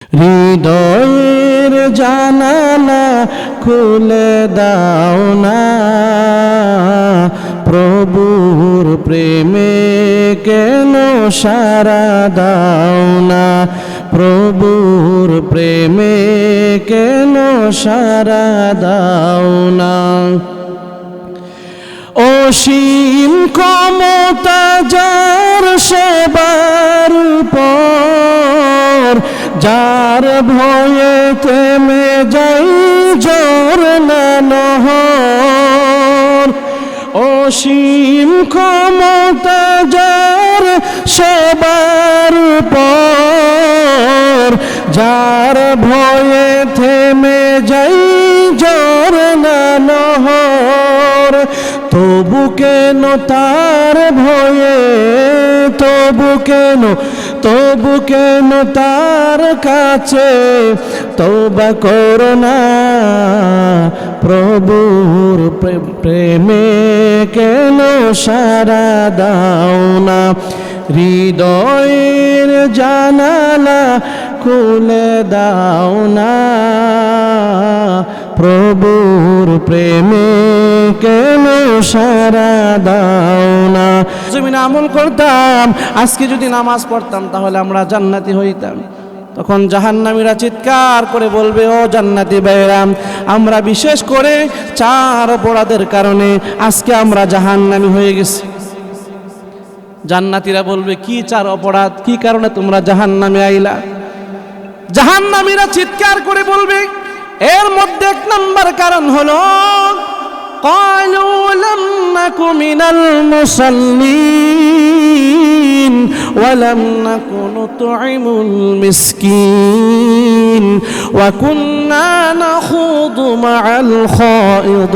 হৃদয়ের জানালা খুলে দাও না, প্রভুর প্রেমে কেন সারা দাও না, প্রভুর প্রেমে কেন সারা দাও না। অসীম ক্ষমতা যার সেবার উপর, যার ভয়ে থেমে যাই ঝড় না নহর। অসীম ক্ষমতা যার সেবার উপর, যার ভয়ে থেমে যাই ঝড় না নহর। তবু কেন তার ভয়ে, তবু কেন তার কাছে তওবা করো না, প্রভুর প্রেমে কেন সারা দাও না। হৃদয়ের জানালা খুলে দাও না, প্রভুর প্রেমে কেন সারা দাও না। জমিনে আমল করতাম, আজকে যদি নামাজ পড়তাম তাহলে আমরা জান্নাতি হইতাম। তখন জাহান্নামীরা চিৎকার করে বলবে, ও জান্নাতি ভাইরা, আমরা বিশেষ করে 4 অপরাধের কারণে আজকে আমরা জাহান্নামী হয়ে গেছি। জান্নাতীরা বলবে, কি 4 অপরাধ, কি কারণে তোমরা জাহান্নামে আইলা? জাহান্নামীরা চিৎকার করে বলবে, এর মধ্যে 1 নম্বর কারণ হলো قالوا لم نك من المصلين ولم نك نطعم المسكين وكنا نخوض مع الخائضين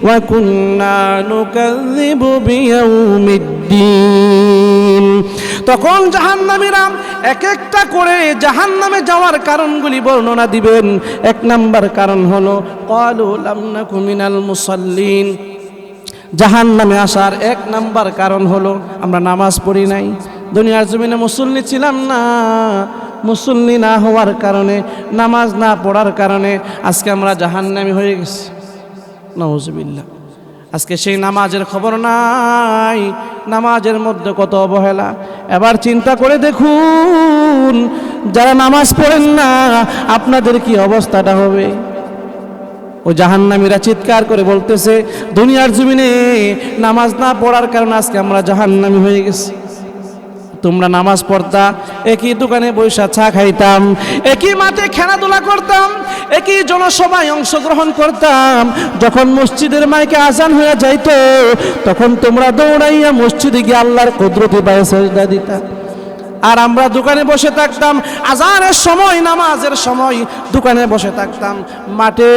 وكنا نكذب بيوم الدين। তখন জাহান্নামীরা এক একটা করে জাহান্নামে যাওয়ার কারণগুলি বর্ণনা দিবেন। 1 নম্বর কারণ হলো ক্বালু লাম নাকু মিনাল মুসাল্লিন। জাহান্নামে আসার 1 নম্বর কারণ হলো আমরা নামাজ পড়ি নাই, দুনিয়ার জমিনে মুসল্লি ছিলাম না। মুসল্লি না হওয়ার কারণে, নামাজ না পড়ার কারণে আজকে আমরা জাহান্নামী হয়ে গেছি। নাউজুবিল্লাহ। আজকে সেই নামাজের খবর নাই, নামাজের মধ্যে কত অবহেলা। এবার চিন্তা করে দেখুন, যারা নামাজ পড়েন না আপনাদের কি অবস্থাটা হবে? ও জাহান্নামীরা চিৎকার করে বলতেছে, দুনিয়ার জমিনে নামাজ না পড়ার কারণে আজকে আমরা জাহান্নামী হয়ে গেছি। তোমরা নামাজ পড়তা, একই দোকানে বৈশা চা খাইতাম, একই মাঠে খেলাধুলা করতাম, একই জনসভায় অংশগ্রহণ করতাম। যখন মসজিদের মাইকে আজান হয়ে যাইতো তখন তোমরা দৌড়াইয়া মসজিদে গিয়ে আল্লাহর কুদরতি পায়ে সেজদা দিতা। আর আমরা দোকানে বসে থাকতাম, আজানের সময়, নামাজের সময় দোকানে বসে থাকতাম, মাঠে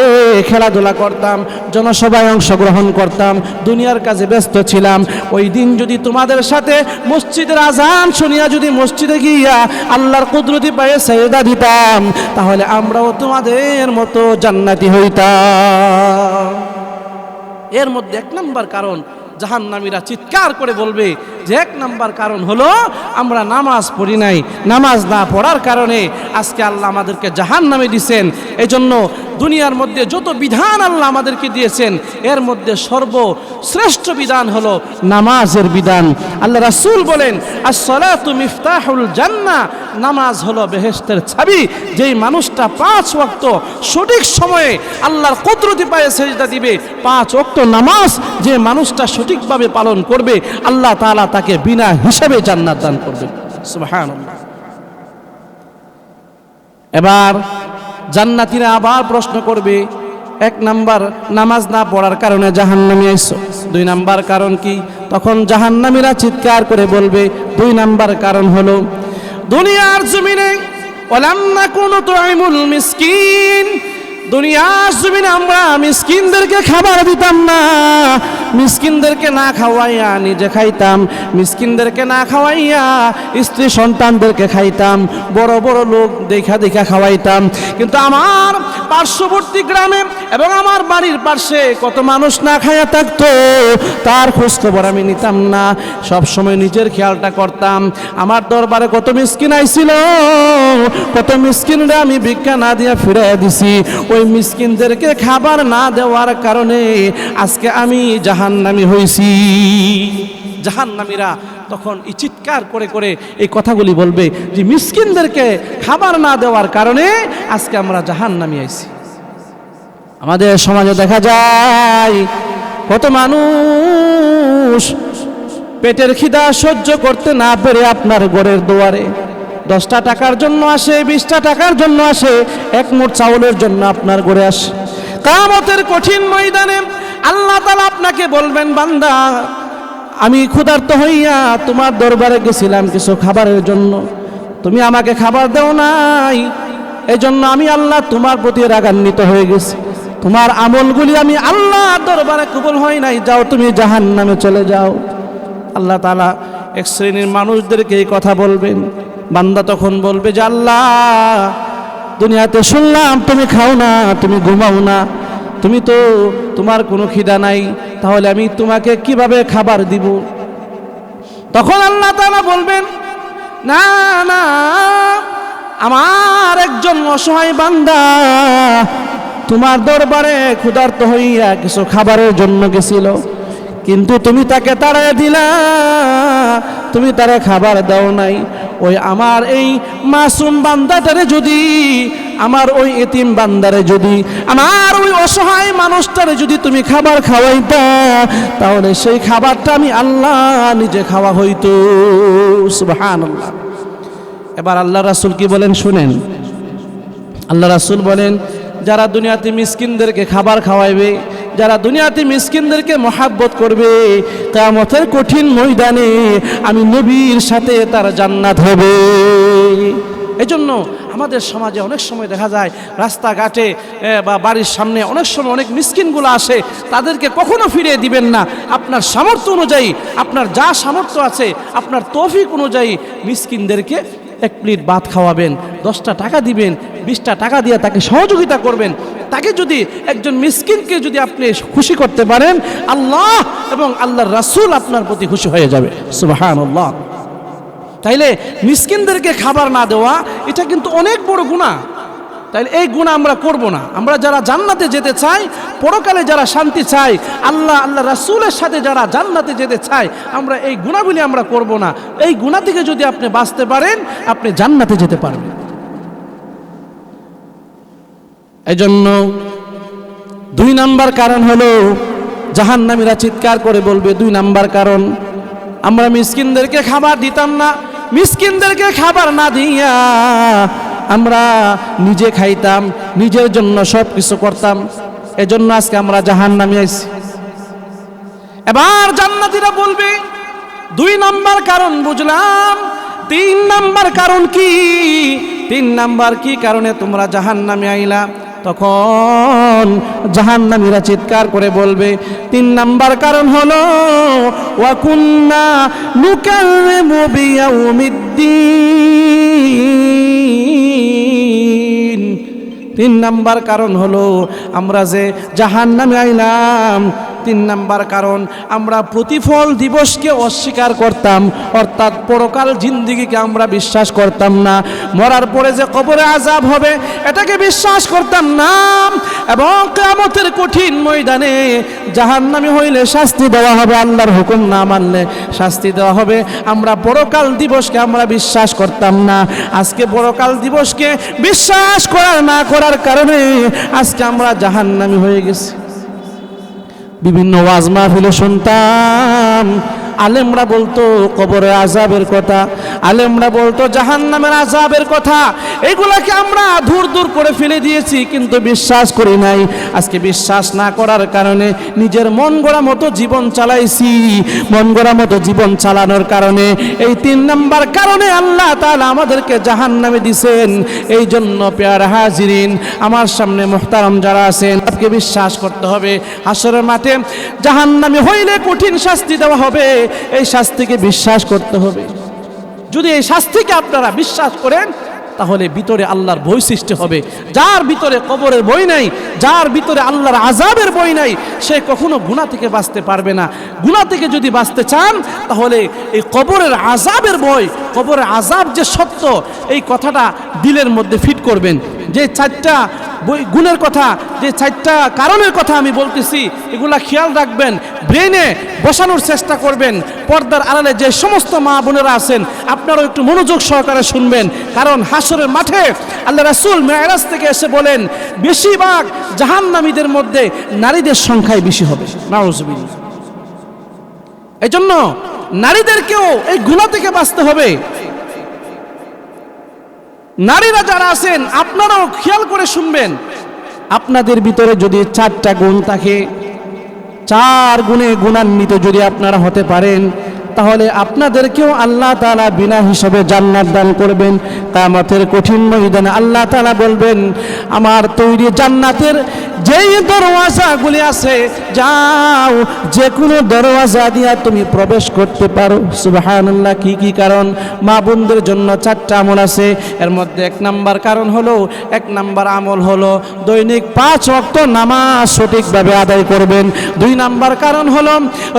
খেলাধুলা করতাম, জনসভায় অংশগ্রহণ করতাম, দুনিয়ার কাজে ব্যস্ত ছিলাম। ওই দিন যদি তোমাদের সাথে মসজিদের আজান শুনিয়া যদি মসজিদে গিয়া আল্লাহর কুদরতি পায়ে সেজদা দিতাম তাহলে আমরাও তোমাদের মতো জান্নাতি হইতাম। এর মধ্যে 1 নম্বর কারণ জাহান্নামীরা চিৎকার করে বলবে যে 1 নম্বর কারণ হলো আমরা নামাজ পড়ি নাই। নামাজ না পড়ার কারণে আজকে আল্লাহ আমাদেরকে জাহান্নামে দিয়েছেন। এজন্য দুনিয়ার মধ্যে যত বিধান আল্লাহ আমাদেরকে দিয়েছেন এর মধ্যে সর্বশ্রেষ্ঠ বিধান হলো নামাজের বিধান। আল্লাহ রাসূল বলেন, আস-সালাতু মিফতাহুল জান্নাহ, নামাজ হলো বেহেশতের চাবি। যেই মানুষটা 5 ওয়াক্ত সঠিক সময়ে আল্লাহর কুদরতি পায়ে সেজদা দিবে, 5 ওয়াক্ত নামাজ যে মানুষটা সঠিকভাবে পালন করবে আল্লাহ তাআলা তাকে বিনা হিসাবে জান্নাত দান করবেন। সুবহানাল্লাহ। এবার জান্নাতীরা আবার প্রশ্ন করবে, 1 নাম্বার নামাজ না পড়ার কারণে জাহান্নামে আইছো, 2 নাম্বার কারণ কি? তখন জাহান্নামীরা চিৎকার করে বলবে 2 নাম্বার কারণ হলো দুনিয়ার জমিনে ওয়ালাম নাকু নুতঈমুল মিসকিন, দুনিয়ার জমিনে আমরা মিসকিনদেরকে খাবার দিতাম না, মিসকিনদেরকে না খাওয়াইয়া নিজে খাইতাম, মিসকিনদেরকে না খাওয়াইয়া স্ত্রী সন্তানদেরকে খাইতাম, বড় বড় লোক দেখা দেখা খাওয়াইতাম। কিন্তু আমার পার্শ্ববর্তী গ্রামে এবং আমার বাড়ির পাশে কত মানুষ না খাইয়া থাকতো, তার খোঁজ খবর আমি নিতাম না, সব সময় নিজের খেয়ালটা করতাম। আমার দরবারে কত মিসকিন আইছিল, কত মিসকিনরা আমি ভিক্ষা না দিয়া ফিরাইয়া দিছি। ওই মিসকিনদেরকে খাবার না দেওয়ার কারণে আজকে আমি জাহান্নামী হয়েছি। জাহান্নামীরা তখন এই চিৎকার করে করে এই কথাগুলি বলবে যে মিসকিনদেরকে খাবার না দেওয়ার কারণে আজকে আমরা জাহান্নামী আইছি। আমাদের সমাজে দেখা যায় কত মানুষ পেটের খিদা সহ্য করতে না পেরে আপনার ঘরের দুয়ারে 10টা টাকার জন্য আসে, 20টা টাকার জন্য আসে, এক মুঠ চাউলের জন্য আপনার ঘরে আসে। কিয়ামতের কঠিন ময়দানে আল্লাহ তাআলা আপনাকে বলবেন, বান্দা আমি ক্ষুধার্ত হইয়া তোমার দরবারে গেছিলাম কিছু খাবারের জন্য, তুমি আমাকে খাবার দাও নাই, এজন্য আমি আল্লাহ তোমার প্রতি রাগান্বিত হয়ে গেছি, তোমার আমলগুলি আমি আল্লাহর দরবারে কবুল হয় নাই, যাও তুমি জাহান্নামে চলে যাও। আল্লাহ তাআলা এক শ্রেণীর মানুষদেরকে এই কথা বলবেন। বান্দা তখন বলবে যে আল্লাহ, দুনিয়াতে শুনলাম তুমি খাও না, তুমি ঘুমাও না, তুমি তো তোমার কোনো খিদা নাই, তাহলে আমি তোমাকে কিভাবে খাবার দিব? তখন আল্লাহ তাআলা বলবেন, না না, আমার একজন অসহায় বান্দা তোমার দরবারে ক্ষুধার্ত হইয়া কিছু খাবারের জন্য গেছিল, কিন্তু তুমি তাকে তাড়াইয়া দিলা, তুমি তারে খাবার দাও নাই। ওই আমার এই মাসুম বান্দাটারে যদি, আমার ওই এতিম বান্দারে যদি, আমার ওই অসহায় মানুষটারে যদি তুমি খাবার খাওয়াইতা, তাহলে সেই খাবারটা আমি আল্লাহ নিজে খাওয়া হইতো। সুবহানাল্লাহ। এবার আল্লাহ রাসূল কি বলেন শুনেন। আল্লাহ রাসূল বলেন, যারা দুনিয়াতে মিসকিনদেরকে খাবার খাওয়াইবে, যারা দুনিয়াতে মিসকিনদেরকে মহাব্বত করবে, কিয়ামতের কঠিন ময়দানে আমি নবীর সাথে তার জান্নাত হবে। এজন্য আমাদের সমাজে অনেক সময় দেখা যায় রাস্তাঘাটে বা বাড়ির সামনে অনেক সময় অনেক মিসকিনগুলো আসে, তাদেরকে কখনো ফিরিয়ে দিবেন না। আপনার সামর্থ্য অনুযায়ী, আপনার যা সামর্থ্য আছে, আপনার তৌফিক অনুযায়ী মিসকিনদেরকে এক প্লেট ভাত খাওয়াবেন, 10টা টাকা দিবেন, 20টা টাকা দিয়ে তাকে সহযোগিতা করবেন। তাকে যদি একজন মিসকিনকে যদি আপনি খুশি করতে পারেন, আল্লাহ এবং আল্লাহর রাসূল আপনার প্রতি খুশি হয়ে যাবে। সুবহানাল্লাহ। তাইলে মিসকিনদেরকে খাবার না দেওয়া এটা কিন্তু অনেক বড় গুনাহ। তাইলে এই গুনাহ আমরা করব না। আমরা যারা জান্নাতে যেতে চাই, পরকালে যারা শান্তি চাই, আল্লাহ আল্লাহ রাসূলের সাথে যারা জান্নাতে যেতে চাই, আমরা এই গুনাহগুলি আমরা করব না। এই গুনাহ থেকে যদি আপনি বাঁচতে পারেন, আপনি জান্নাতে যেতে পারবেন। এজন্য 2 নাম্বার কারণ হলো, জাহান্নামীরা চিৎকার করে বলবে, 2 নাম্বার কারণ, আমরা মিসকিনদেরকে খাবার দিতাম না, মিসকিনদেরকে খাবার না দিয়া আমরা নিজে খাইতাম, নিজের জন্য সব কিছু করতাম, এজন্য আজকে আমরা জাহান্নামে আইছি। এবার জান্নাতীরা বলবে, 2 নাম্বার কারণ বুঝলাম, 3 নাম্বার কারণ কি? 3 নাম্বার কি কারণে তোমরা জাহান্নামে আইলা? তখন জাহান্নামীরা চিৎকার করে বলবে, 3 নাম্বার কারণ হলো, ওয়া কুন্না নুকাযযিবু বিয়াউমিদ্দিন। 3 নাম্বার কারণ হলো, আমরা যে জাহান্নামে আইলাম, 3 নাম্বার কারণ, আমরা প্রতিফল দিবসকে অস্বীকার করতাম, অর্থাৎ পরকাল জিন্দেগিকে আমরা বিশ্বাস করতাম না। মরার পরে যে কবরে আযাব হবে এটাকে বিশ্বাস করতাম না, এবং কিয়ামতের কঠিন ময়দানে জাহান্নামী হইলে শাস্তি দেওয়া হবে, আল্লাহর হুকুম না মানলে শাস্তি দেওয়া হবে। আমরা পরকাল দিবসকে আমরা বিশ্বাস করতাম না। আজকে পরকাল দিবসকে বিশ্বাস না করার কারণে আজকে আমরা জাহান্নামী হয়ে গেছি। বিভিন্ন ওয়াজ মাহফিলে শুনতাম, আলেমরা বলতো কবরের আযাবের কথা, আলেমরা বলতো জাহান্নামের আযাবের কথা। এগুলাকে আমরা দূর দূর করে ফেলে দিয়েছি, কিন্তু বিশ্বাস করি নাই। আজকে বিশ্বাস না করার কারণে নিজের মন গড়া মতো জীবন চালাইছি। মন গড়া মতো জীবন চালানোর কারণে এই 3 নাম্বার কারণে আল্লাহ তাআলা আমাদেরকে জাহান্নামে দিবেন। এই জন্য প্যারা হাজিরিন, আমার সামনে মুহতারাম যারা আছেন, আপনি বিশ্বাস করতে হবে হাসরের মাঠে জাহান্নামী হইলে কঠিন শাস্তি দেওয়া হবে। এই শাস্তিকে বিশ্বাস করতে হবে। যদি এই শাস্তিকে আপনারা বিশ্বাস করেন তাহলে ভিতরে আল্লাহর ভয় সৃষ্টি হবে। যার ভিতরে কবরের ভয় নাই, যার ভিতরে আল্লাহর আযাবের ভয় নাই, সে কখনো গুনাহ থেকে বাঁচতে পারবে না। গুনাহ থেকে যদি বাঁচতে চান তাহলে এই কবরের আযাবের ভয়, কবরের আযাব যে সত্য, এই কথাটা দিলের মধ্যে ফিট করবেন। যে 4টা গুণের কথা, যে 4টা কারণের কথা আমি বলতেছি, এগুলা খেয়াল রাখবেন, ব্রেনে বসানোর চেষ্টা করবেন। পর্দার আড়ালে যে সমস্ত মা বোনেরা আছেন, আপনারাও একটু মনোযোগ সহকারে শুনবেন। কারণ হাসরের মাঠে আল্লাহ রাসূল মেরাজ থেকে এসে বলেন, বেশিরভাগ জাহান্নামীদের মধ্যে নারীদের সংখ্যাই বেশি হবে। নাউযুবিল্লাহ। এই জন্য নারীদেরকেও এই গুনাহ থেকে বাঁচতে হবে। নারীরা যারা আছেন আপনারাও খেয়াল করে শুনবেন। আপনাদের ভিতরে যদি 4টা গুণ থাকে, 4 গুণে গুণান্বিত যদি আপনারা হতে পারেন, তাহলে আপনাদেরকেও আল্লাহ তাআলা বিনা হিসাবে জান্নাত দান করবেন। কিয়ামতের কঠিন ময়দানে আল্লাহ তাআলা বলবেন, আমার তৈরি জান্নাতের যেই দরওয়াজাগুলি আছে, যাও যে কোনো দরওয়াজা দিয়া তুমি প্রবেশ করতে পারো। সুবহানাল্লাহ। কি কি কারণ? মা বোনদের জন্য 4টা আমল আছে। এর মধ্যে 1 নাম্বার কারণ হলো, 1 নাম্বার আমল হলো দৈনিক 5 ওয়াক্ত নামাজ সঠিকভাবে আদায় করবেন। 2 নাম্বার কারণ হলো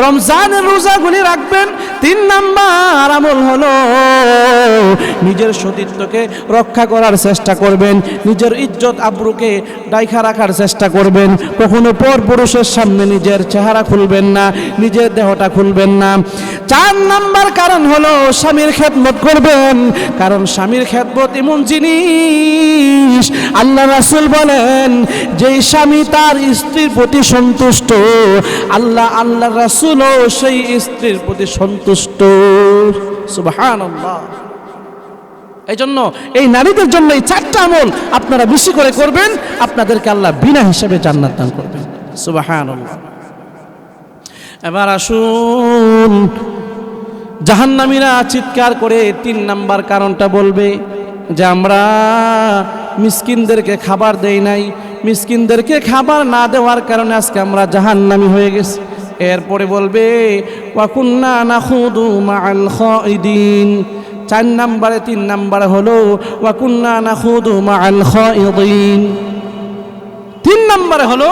রমজানের রোজাগুলি রাখবেন। 3 নাম্বার আমল হলো নিজের সতীত্বকে রক্ষা করার চেষ্টা করবেন, নিজের ইজ্জত আবরুকে ডাইখা রাখার চেষ্টা করবেন। কখনো পর পুরুষের সামনে নিজের চেহারা খুলবেন না, নিজের দেহটা খুলবেন না। 4 নাম্বার কারণ হলো স্বামীর খেদমত করবেন। কারণ স্বামীর খেদমত এমন জিনিস, আল্লাহ রাসূল বলেন, যেই স্বামী তার স্ত্রীর প্রতি সন্তুষ্ট, আল্লাহ রাসূলও সেই স্ত্রীর প্রতি সন্তুষ্ট। সুবহানাল্লাহ। এই জন্য এই নারীদের জন্য এই 4টা আমল আপনারা বেশি করে করবেন, আপনাদেরকে আল্লাহ বিনা হিসাবে জান্নাত দান করবেন। সুবহানাল্লাহ। এবার আসুন, জাহান্নামীরা চিৎকার করে 3 নাম্বার কারণটা বলবে যে আমরা মিসকিনদেরকে খাবার দেই নাই, মিসকিনদেরকে খাবার না দেওয়ার কারণে আজকে আমরা জাহান্নামী হয়ে গেছি। এরপরে বলবে ওয়া কুন্না নাখুদু মাআল খাইদিন। 4 নাম্বারে 3 নাম্বারে হলো ওয়া কুন্না নাখুদু মাআল খাইদিন। 3 নাম্বারে হলো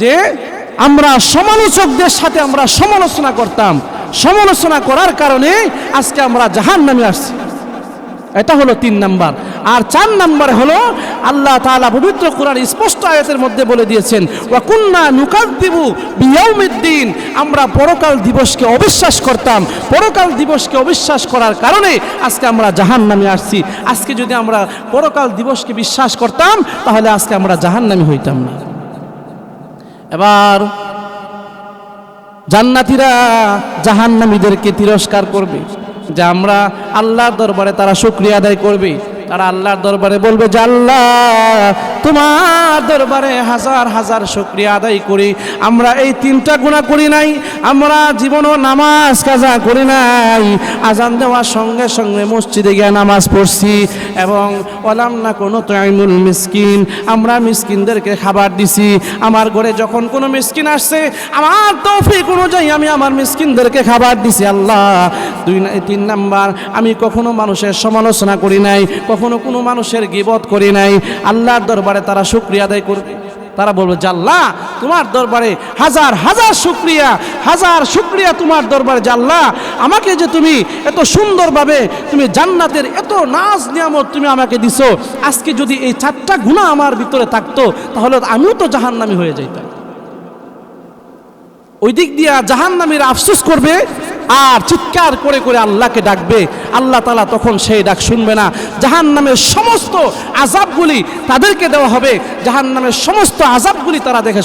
যে আমরা সমালোচকদের সাথে আমরা সমালোচনা করতাম, সমালোচনা করার কারণে আজকে আমরা জাহান্নামে আসছি। এটা হলো 3 নাম্বার। আর 4 নাম্বারে হলো আল্লাহ তাআলা পবিত্র কোরআন স্পষ্ট আয়াতের মধ্যে বলে দিয়েছেন, ওয়া কুন্না নুকাযযিবু বিয়াউমিদ্দিন। আমরা পরকাল দিবসকে অবিশ্বাস করতাম, পরকাল দিবসকে অবিশ্বাস করার কারণে আজকে আমরা জাহান্নামে আসছি। আজকে যদি আমরা পরকাল দিবসকে বিশ্বাস করতাম তাহলে আজকে আমরা জাহান্নামী হইতাম না। এবার জান্নাতীরা জাহান্নামীদেরকে তিরস্কার করবে, যে আমরা আল্লাহর দরবারে তারা শুকরিয়া আদায় করবে। তারা আল্লাহর দরবারে বলবে যে আল্লাহ, তোমার দরবারে হাজার হাজার শুকরিয়া আদায় করি, আমরা এই 3টা গুনাহ করি নাই, আমরা জীবনও নামাজ কাজা করি নাই, আজান দেওয়ার সঙ্গে সঙ্গে মসজিদে গিয়ে নামাজ পড়ছি, এবং ওয়ালাম না কোনো তুইমুল মিসকিন, আমরা মিসকিনদেরকে খাবার দিছি। আমার ঘরে যখন কোনো মিসকিন আসছে, আমার তৌফিক অনুযায়ী আমি আমার মিসকিনদেরকে খাবার দিছি। আল্লাহ 3 নাম্বার, আমি কখনো মানুষের সমালোচনা করি নাই, কখনো কোনো মানুষের গীবত করি নাই। আল্লাহর দরবারে তারা শুকরিয়া আদায় করবে। তারা বলবে যে আল্লাহ, তোমার দরবারে হাজার হাজার শুকরিয়া, হাজার শুকরিয়া তোমার দরবারে যে আল্লাহ, আমাকে যে তুমি এত সুন্দরভাবে তুমি জান্নাতের এত নাজ নিয়ামত তুমি আমাকে দিছো। আজকে যদি এই 4টা গুনাহ আমার ভিতরে থাকতো তাহলে আমিও তো জাহান্নামী হয়ে যাইতাম। ওই দিক দিয়া জাহান্নামীরা আফসোস করবে আর চিৎকার করে করে আল্লাহকে ডাকবে। আল্লাহ তাআলা তখন সেই ডাক শুনবে না। জাহান্নামের সমস্ত আযাবগুলি তাদেরকে দেওয়া হবে, জাহান্নামের সমস্ত আযাবগুলি তারা দেখে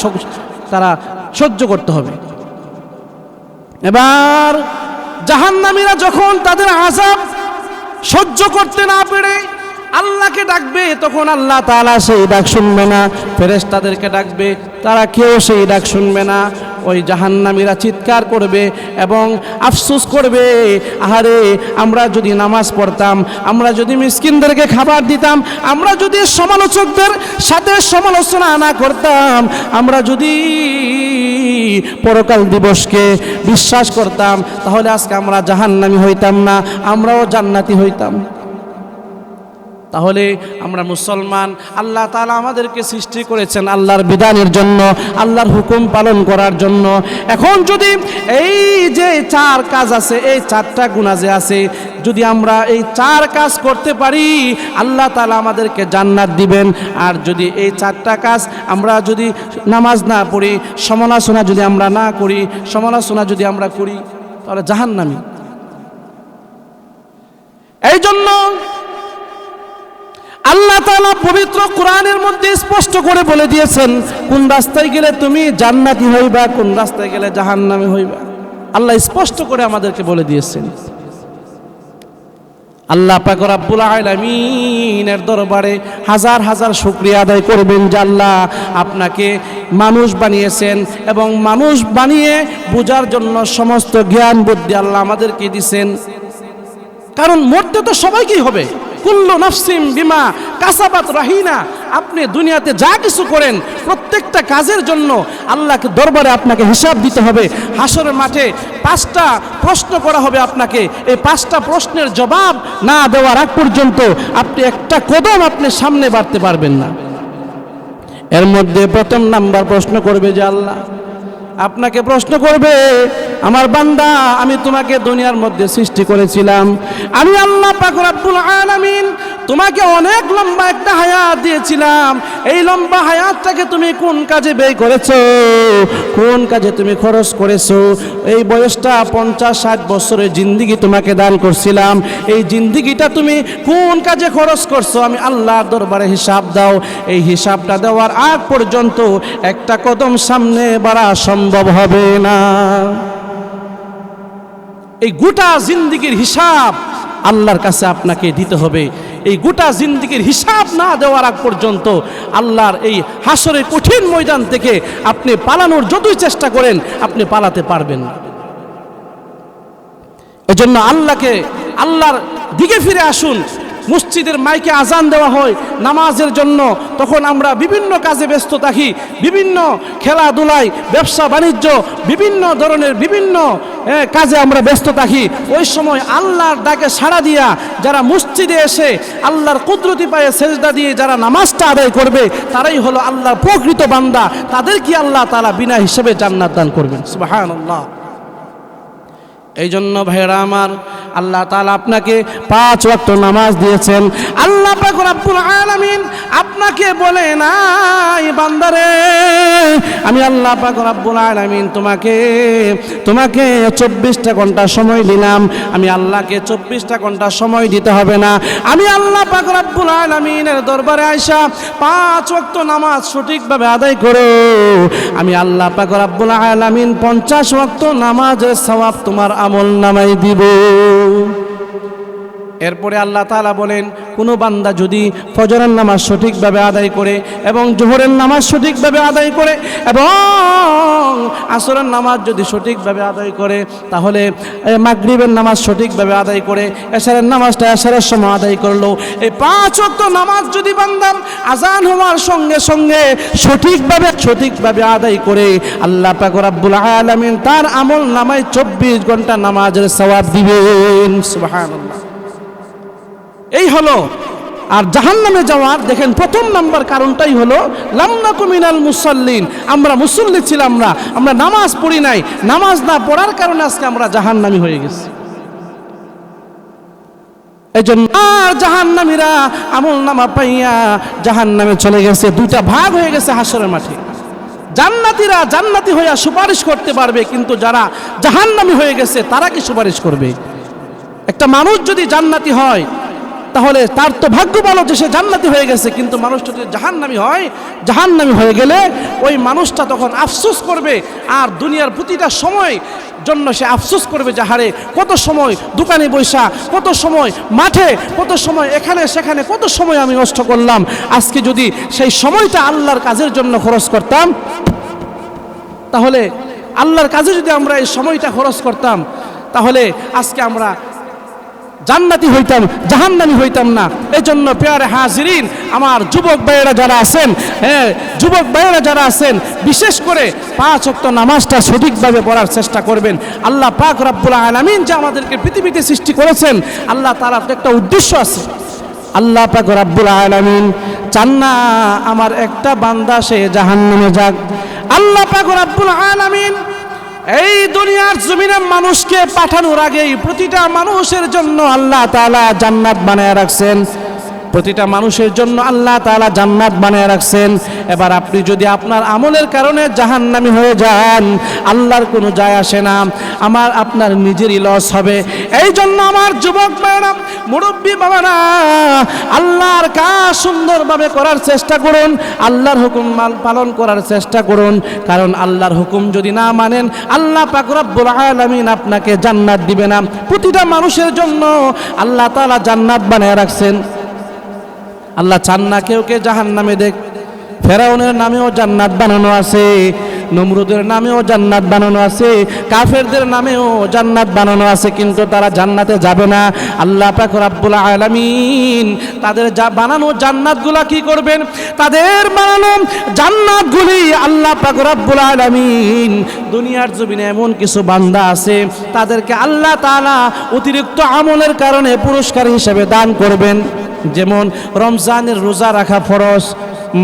তারা সহ্য করতে হবে। এবার জাহান্নামীরা যখন তাদের আযাব সহ্য করতে না পেরে আল্লাহকে ডাকবে, তখন আল্লাহ তাআলা সেই ডাক শুনবে না। ফেরেশতাদেরকে ডাকবে, তারা কেউ সেই ডাক শুনবে না। ওই জাহান্নামীরা চিৎকার করবে এবং আফসোস করবে, আহারে আমরা যদি নামাজ পড়তাম, আমরা যদি মিসকিনদেরকে খাবার দিতাম, আমরা যদি সমালোচকদের সাথে সমালোচনা না করতাম, আমরা যদি পরকাল দিবসকে বিশ্বাস করতাম, তাহলে আজকে আমরা জাহান্নামী হইতাম না, আমরাও জান্নাতি হইতাম। তাহলে আমরা মুসলমান, আল্লাহ তাআলা আমাদেরকে সৃষ্টি করেছেন আল্লাহর বিধানের জন্য, আল্লাহর হুকুম পালন করার জন্য। এখন যদি এই যে 4 কাজ আছে, এই 4টা গুনাহ যে আছে, যদি আমরা এই 4 কাজ করতে পারি, আল্লাহ তাআলা আমাদেরকে জান্নাত দিবেন। আর যদি এই 4টা কাজ আমরা যদি নামাজ না পড়ি, সমালোচনা যদি আমরা না করি, সমালোচনা যদি আমরা করি, তাহলে জাহান্নামী। এই জন্য আল্লাহ তাআলা পবিত্র কোরআনের মধ্যে স্পষ্ট করে বলে দিয়েছেন, কোন রাস্তায় গেলে তুমি জান্নাতি হইবা, কোন রাস্তায় গেলে জাহান্নামী হইবা। আল্লাহ স্পষ্ট করে আমাদেরকে বলে দিয়েছেন। আল্লাহ পাক রব্বুল আলামিনের দরবারে হাজার হাজার শুকরিয়া আদায় করবেন যে আল্লাহ আপনাকে মানুষ বানিয়েছেন এবং মানুষ বানিয়ে বোঝার জন্য সমস্ত জ্ঞান বুদ্ধি আল্লাহ আমাদেরকে দিয়েছেন। কারণ মরতে তো সবাইকেই হবে, কুল্লু নাফসিম বিমা কাসাবাত রাহিনা। আপনি দুনিয়াতে যা কিছু করেন প্রত্যেকটা কাজের জন্য আল্লাহকে দরবারে আপনাকে হিসাব দিতে হবে। হাসরের মাঠে 5টা প্রশ্ন করা হবে আপনাকে। এই 5টা প্রশ্নের জবাব না দেওয়ার আগ পর্যন্ত আপনি একটা কদম আপনি সামনে বাড়তে পারবেন না। এর মধ্যে প্রথম নাম্বার প্রশ্ন করবে যে আল্লাহ আপনাকে প্রশ্ন করবে, আমার বান্দা আমি তোমাকে দুনিয়ার মধ্যে সৃষ্টি করেছিলাম, আমি আল্লাহ পাক রব্বুল আলামিন তোমাকে অনেক লম্বা একটা হায়াত দিয়েছিলাম। এই লম্বা হায়াতটাকে তুমি কোন কাজে ব্যয় করেছো, কোন কাজে তুমি খরচ করেছো? এই বয়সটা 50-60 বছরের জিন্দেগি তোমাকে দান করছিলাম, এই জিন্দেগিটা তুমি কোন কাজে খরচ করছো? আমি আল্লাহর দরবারে হিসাব দাও। এই হিসাবটা দেওয়ার আগ পর্যন্ত একটা কদম সামনে বাড়া সম্ভব হবে না। এই গোটা জিন্দেগির হিসাব আল্লাহর কাছে আপনাকে দিতে হবে। এই গোটা জিন্দেগির হিসাব না দেওয়ার আগ পর্যন্ত আল্লাহর এই হাসরের কঠিন ময়দান থেকে আপনি পালানোর যতই চেষ্টা করেন আপনি পালাতে পারবেন না। এজন্য আল্লাহর দিকে ফিরে আসুন। মসজিদের মাইকে আজান দেওয়া হয় নামাজের জন্য, তখন আমরা বিভিন্ন কাজে ব্যস্ত থাকি, বিভিন্ন খেলাধুলায়, ব্যবসা বাণিজ্য, বিভিন্ন ধরনের বিভিন্ন কাজে আমরা ব্যস্ত থাকি। ওই সময় আল্লাহর ডাকে সাড়া দিয়া যারা মসজিদে এসে আল্লাহর কুদরতি পায়ে সেজদা দিয়ে যারা নামাজটা আদায় করবে, তারাই হলো আল্লাহর প্রকৃত বান্দা। তাদেরকে আল্লাহ তাআলা বিনা হিসাবে জান্নাত দান করবেন। সুবহানাল্লাহ। এই জন্য ভাইরা আমার, আল্লাহ তাআলা আপনাকে 5 ওয়াক্ত নামাজ দিয়েছেন। আল্লাহ পাক রব্বুল আলামিন আপনাকে বলে নাই, বান্দারে আমি আল্লাহ পাক রব্বুল আলামিন তোমাকে 24টা ঘন্টা সময় দিলাম। আমি আল্লাহকে 24টা ঘন্টা সময় দিতে হবে না। আমি আল্লাহ পাক রব্বুল আলামিনের দরবারে আইসা 5 ওয়াক্ত নামাজ সঠিকভাবে আদায় করো। আমি আল্লাহ পাক রব্বুল আলামিন 50 ওয়াক্ত নামাজের সওয়াব তোমার আমল নামায় দিব। এরপরে আল্লাহ তাআলা বলেন, কোনো বান্দা যদি ফজরের নামাজ সঠিকভাবে আদায় করে এবং জোহরের নামাজ সঠিকভাবে আদায় করে এবং আসরের নামাজ যদি সঠিকভাবে আদায় করে, তাহলে মাগরিবের নামাজ সঠিকভাবে আদায় করে এশারের নামাজটা এশারের সময় আদায় করলো। এই 5 ওয়াক্ত নামাজ যদি বান্দা আজান হওয়ার সঙ্গে সঙ্গে সঠিকভাবে আদায় করে, আল্লাহ পাক রব্বুল আলামিন তার আমল নামায় 24 ঘন্টা নামাজের সওয়াব দিবেন। সুবহানাল্লাহ। এই হলো। আর জাহান্নামে যাওয়ার দেখেন প্রথম নাম্বার কারণটাই হলো লাম নাকু মিনাল মুসাল্লিন। আমরা মুসল্লি ছিলাম না, আমরা নামাজ পড়ি নাই। নামাজ না পড়ার কারণে আজকে আমরা জাহান্নামী হয়ে গেছি। এই জন্য আর জাহান্নামীরা আমল নামা পাইয়া জাহান্নামে চলে গেছে। 2টা ভাগ হয়ে গেছে হাসরের মাঠে। জান্নাতীরা জান্নাতি হইয়া সুপারিশ করতে পারবে, কিন্তু যারা জাহান্নামী হয়ে গেছে তারা কি সুপারিশ করবে? একটা মানুষ যদি জান্নাতি হয় তাহলে তার তো ভাগ্য ভালো যে সে জান্নাতি হয়ে গেছে। কিন্তু মানুষটা যদি জাহান্নামী হয়, জাহান্নামী হয়ে গেলে ওই মানুষটা তখন আফসোস করবে, আর দুনিয়ার প্রতিটা সময় জন্য সে আফসোস করবে যে হারে কত সময় দোকানে বৈশা, কত সময় মাঠে, কত সময় এখানে সেখানে, কত সময় আমি নষ্ট করলাম। আজকে যদি সেই সময়টা আল্লাহর কাজের জন্য খরচ করতাম, তাহলে আল্লাহর কাজে যদি আমরা এই সময়টা খরচ করতাম, তাহলে আজকে আমরা জান্নাতি হইতাম, জাহান্নামী হইতাম না। এজন্য প্রিয় হাজিরিন, আমার যুবক ভাইয়েরা যারা আছেন, যুবক ভাইয়েরা যারা আছেন, বিশেষ করে 5 ওয়াক্ত নামাজটা সঠিকভাবে পড়ার চেষ্টা করবেন। আল্লাহ পাক রব্বুল আলামিন যে আমাদেরকে পৃথিবীতে সৃষ্টি করেছেন, আল্লাহ তাআলার একটা উদ্দেশ্য আছে। আল্লাহ পাক রব্বুল আলামিন চান না আমার একটা বান্দা সে জাহান্নামে যাক। আল্লাহ পাক রব্বুল আলামিন এই দুনিয়ার জমিনে মানুষকে পাঠানোর আগেই প্রতিটা মানুষের জন্য আল্লাহ তাআলা জান্নাত বানায় রাখছেন। প্রতিটা মানুষের জন্য আল্লাহ তাআলা জান্নাত বানায় রাখছেন। এবার আপনি যদি আপনার আমলের কারণে জাহান্নামী হয়ে যান, আল্লাহর কোনো যায় আসে না, আমার আপনার নিজেরই লস হবে। এই জন্য আমার যুবক ভাইরা, মুরব্বী বাবারা, আল্লাহর কাজ সুন্দরভাবে করার চেষ্টা করুন, আল্লাহর হুকুম পালন করার চেষ্টা করুন। কারণ আল্লাহর হুকুম যদি না মানেন, আল্লাহ পাক রব্বুল আলামিন আপনাকে জান্নাত দিবে না। প্রতিটা মানুষের জন্য আল্লাহ তাআলা জান্নাত বানায় রাখছেন। আল্লাহ চান না কেউকে জাহান্নামে দেখ। ফেরাউনের নামেও জান্নাত বানানো আছে, নমরুদের নামেও জান্নাত বানানো আছে, কাফেরদের নামেও জান্নাত বানানো আছে, কিন্তু তারা জান্নাতে যাবে না। আল্লাহ পাক রব্বুল আলামিন তাদের বানানো জান্নাতগুলা কি করবেন? তাদের বানানো জান্নাতগুলি আল্লাহ পাক রব্বুল আলামিন দুনিয়ার জমিনে এমন কিছু বান্দা আছে, তাদেরকে আল্লাহ তাআলা অতিরিক্ত আমলের কারণে পুরস্কার হিসেবে দান করবেন। যেমন রমজানের রোজা রাখা ফরজ,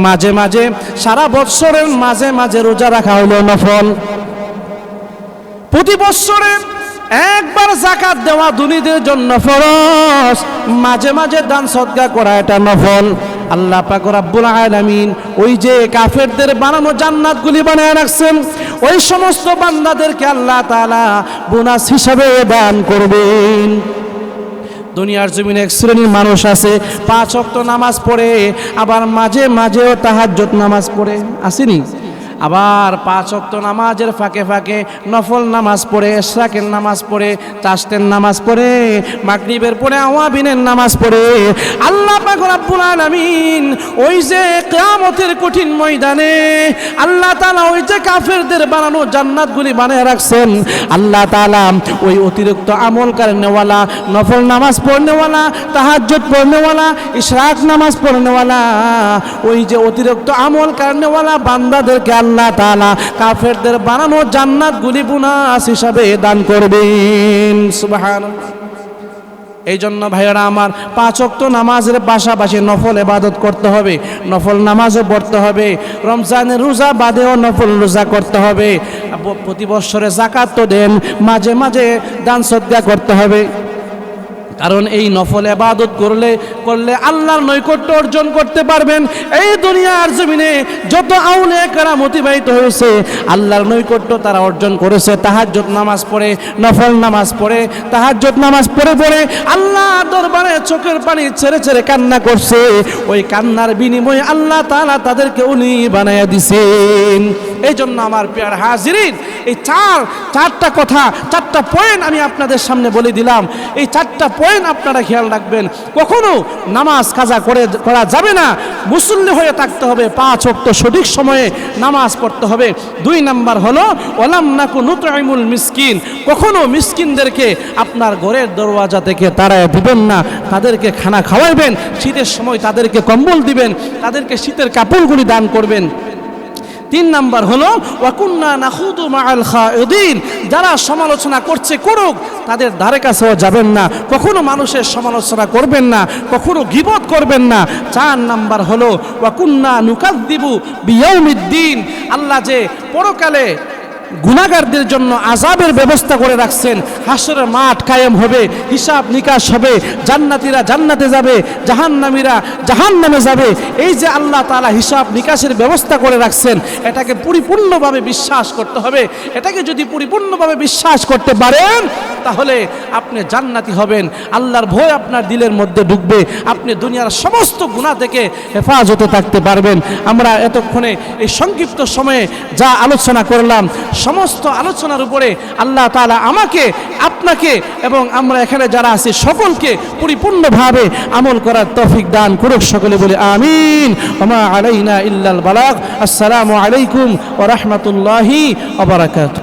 মাঝে মাঝে সারা বছরের মাঝে মাঝে রোজা রাখা হলো নফল। প্রতি বছরে একবার যাকাত দেওয়া ধনীদের জন্য ফরজ, মাঝে মাঝে দান সদকা করা এটা নফল। আল্লাহ পাক রব্বুল আলামিন ওই যে কাফেরদের বানানো জান্নাতগুলি বানায় রাখছেন, ওই সমস্ত বান্দাদেরকে আল্লাহ তাআলা বোনাস হিসাবে দান করবেন। দুনিয়ার জমিনে এক শ্রেণীর মানুষ আছে, 5 ওয়াক্ত নামাজ পড়ে, আবার মাঝে মাঝেও তাহাজ্জুদ নামাজ পড়ে, আসেনি? আবার 5 ওয়াক্ত নামাজের ফাঁকে ফাঁকে নফল নামাজ পড়ে, ইশরাকের নামাজ পড়ে, তাশতের নামাজ পড়ে, মাগরিবের পরে আওয়াবিনের নামাজ পড়ে। আল্লাহ পাক রব্বুল আলামিন ওই যে কিয়ামতের কঠিন ময়দানে আল্লাহ তাআলা ওই যে কাফেরদের বানানো জান্নাতগুলি বানায় রাখছেন, আল্লাহ তাআলা ওই অতিরিক্ত আমল করেনেওয়ালা, নফল নামাজ পড়নেওয়ালা, তাহাজ্জুদ পড়নেওয়ালা, ইশরাক নামাজ পড়নেওয়ালা, ওই যে অতিরিক্ত আমল করেনেওয়ালা বান্দাদেরকে আল্লাহ তাআলা কাফেরদের বানানো জান্নাতগুলি বোনাস হিসাবে দান করবেন। সুবহানাল্লাহ। এই জন্য ভাইয়েরা আমার, 5 ওয়াক্ত নামাজের পাশাপাশি নফল ইবাদত করতে হবে, নফল নামাজও পড়তে হবে, রমজানের রোজা বাদেও নফল রোজা করতে হবে, প্রতি বছরে যাকাত তো দেন, মাঝে মাঝে দান সদকা করতে হবে। কারণ এই নফল ইবাদত করলে আল্লাহর নৈকট্য অর্জন করতে পারবেন। এই দুনিয়ার জমিনে যত আউলিয়া কেরাম অতিবাহিত হয়েছে, আল্লাহর নৈকট্য তারা অর্জন করেছে তাহাজ্জুদ নামাজ পড়ে, নফল নামাজ পড়ে, তাহাজ্জুদ নামাজ পড়ে আল্লাহর দরবারে চোখের পানি ছেড়ে ছেড়ে কান্না করছে। ওই কান্নার বিনিময়ে আল্লাহ তাআলা তাদেরকে উনি বানায়া দিয়েছেন। এই জন্য আমার প্রিয় হাজিরিন, এই চারটা কথা, 4টা পয়েন্ট আমি আপনাদের সামনে বলে দিলাম। এই 4টা পয়েন্ট আপনারা খেয়াল রাখবেন। কখনো নামাজ কাজা করা যাবে না, মুসল্লি হয়ে থাকতে হবে, 5 ওয়াক্ত সঠিক সময়ে নামাজ পড়তে হবে। 2 নাম্বার হলো ওয়ালাম নাকু নুতঈমুল মিসকিন, কখনো মিসকিনদেরকে আপনার ঘরের দরওয়াজা থেকে তাড়ায় দিবেন না, তাদেরকে খানা খাওয়াইবেন, শীতের সময় তাদেরকে কম্বল দিবেন, তাদেরকে শীতের কাপড়গুলি দান করবেন। 3 নাম্বার হলো ওয়াকুন্না নাখুদু মাআল খায়িদিন, যারা সমালোচনা করছে করুক, তাদের ধারে কাছেও যাবেন না, কখনো মানুষের সমালোচনা করবেন না, কখনো গীবত করবেন না। 4 নাম্বার হলো ওয়াকুন্না নুকাযযিবু বিয়াউমিদ্দিন, আল্লাহ যে পরকালে গুনাহগারদের জন্য আযাবের ব্যবস্থা করে রাখছেন। হাসরের মাঠ কায়েম হবে, হিসাব নিকাশ হবে, জান্নাতীরা জান্নাতে যাবে, জাহান্নামীরা জাহান্নামে যাবে। এই যে আল্লাহ তাআলা হিসাব নিকাশের ব্যবস্থা করে রাখছেন, এটাকে পরিপূর্ণভাবে বিশ্বাস করতে হবে। এটাকে যদি পরিপূর্ণভাবে বিশ্বাস করতে পারেন, তাহলে আপনি জান্নাতি হবেন, আল্লাহর ভয় আপনার দিলের মধ্যে ঢুকবে, আপনি দুনিয়ার সমস্ত গুনাহ থেকে হেফাজতে থাকতে পারবেন। আমরা এতক্ষণে এই সংক্ষিপ্ত সময়ে যা আলোচনা করলাম, সমস্ত আলোচনার উপরে আল্লাহ তাআলা আমাকে, আপনাকে এবং আমরা এখানে যারা আছি সকলকে পরিপূর্ণভাবে আমল করার তৌফিক দান করুক। সকলে বলে আমিন। ওমা আলাইনা ইল্লাল বালাগ। আসসালামু আলাইকুম ওয়া রাহমাতুল্লাহি ওয়া বারাকাতুহু।